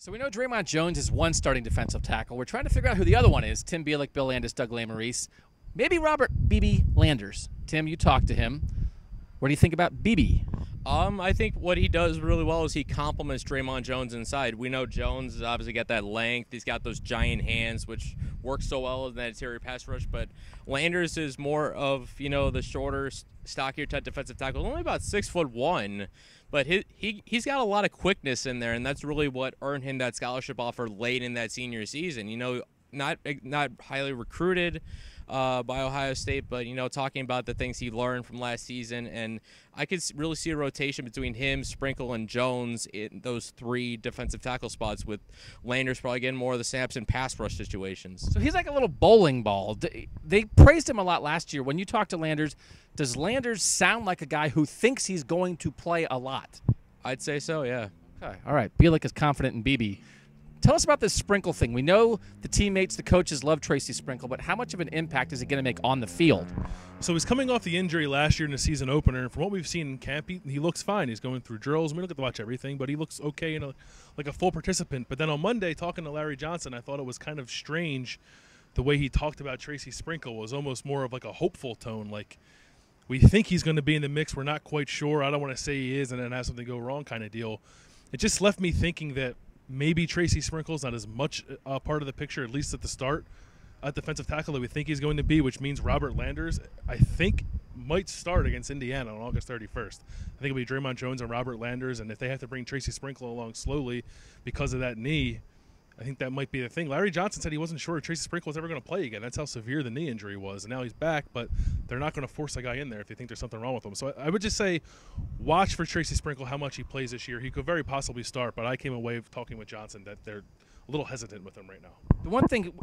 So we know Dre'Mont Jones is one starting defensive tackle. We're trying to figure out who the other one is. Tim Bielik, Bill Landis, Doug Lamarice. Maybe Robert BB Landers. Tim, you talked to him. What do you think about BB? I think what he does really well is he complements Dre'Mont Jones inside. We know Jones has obviously got that length. He's got those giant hands, which works so well in that interior pass rush. But Landers is more of, the shorter, stockier type defensive tackle. Only about 6'1", but he's got a lot of quickness in there, and that's really what earned him that scholarship offer late in that senior season. Not highly recruited by Ohio State, but talking about the things he learned from last season, and I could really see a rotation between him, Sprinkle, and Jones in those three defensive tackle spots, with Landers probably getting more of the snaps in pass rush situations. So he's like a little bowling ball. They praised him a lot last year. When you talk to Landers, does Landers sound like a guy who thinks he's going to play a lot? I'd say so, yeah. Okay, all right. Bielik is confident in BB. Tell us about this Sprinkle thing. We know the teammates, the coaches love Tracy Sprinkle, but how much of an impact is it going to make on the field? So he's coming off the injury last year in the season opener, and from what we've seen in camp, he looks fine. He's going through drills. We don't get to watch everything, but he looks okay, like a full participant. But then on Monday, talking to Larry Johnson, I thought it was kind of strange the way he talked about Tracy Sprinkle. Was almost more of like a hopeful tone, like we think he's going to be in the mix. We're not quite sure. I don't want to say he is and then have something go wrong kind of deal. It just left me thinking that maybe Tracy Sprinkle's not as much a part of the picture, at least at the start, at defensive tackle that we think he's going to be, which means Robert Landers, I think, might start against Indiana on August 31st. I think it'll be Dre'Mont Jones and Robert Landers, and if they have to bring Tracy Sprinkle along slowly because of that knee, I think that might be the thing. Larry Johnson said he wasn't sure if Tracy Sprinkle was ever going to play again. That's how severe the knee injury was, and now he's back, but they're not going to force a guy in there if they think there's something wrong with him. So I would just say watch for Tracy Sprinkle, how much he plays this year. He could very possibly start, but I came away talking with Johnson that they're a little hesitant with him right now. The one thing,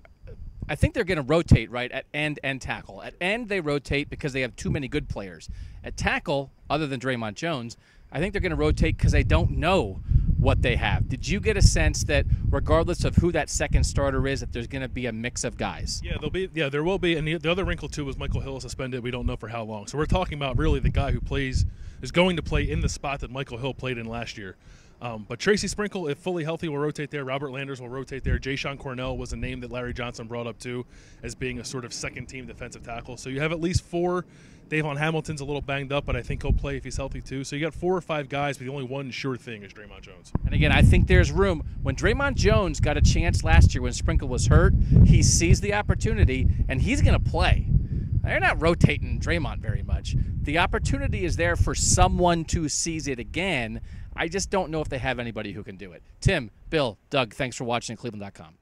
I think they're going to rotate, right, at end and tackle. At end, they rotate because they have too many good players. At tackle, other than Dre'Mont Jones, I think they're going to rotate because they don't know what they have. Did you get a sense that regardless of who that second starter is, that there's going to be a mix of guys? Yeah, there will be. And the other wrinkle too was Michael Hill is suspended. We don't know for how long. So we're talking about really the guy who is going to play in the spot that Michael Hill played in last year. But Tracy Sprinkle, if fully healthy, will rotate there. Robert Landers will rotate there. Ja'Shawn Cornell was a name that Larry Johnson brought up too as being a sort of second-team defensive tackle. So you have at least four. Davon Hamilton's a little banged up, but I think he'll play if he's healthy too. So you got 4 or 5 guys, but the only one sure thing is Dre'Mont Jones. And again, I think there's room. When Dre'Mont Jones got a chance last year when Sprinkle was hurt, he seized the opportunity, and he's going to play. They're not rotating Dre'Mont very much. The opportunity is there for someone to seize it again. I just don't know if they have anybody who can do it. Tim, Bill, Doug, thanks for watching at cleveland.com.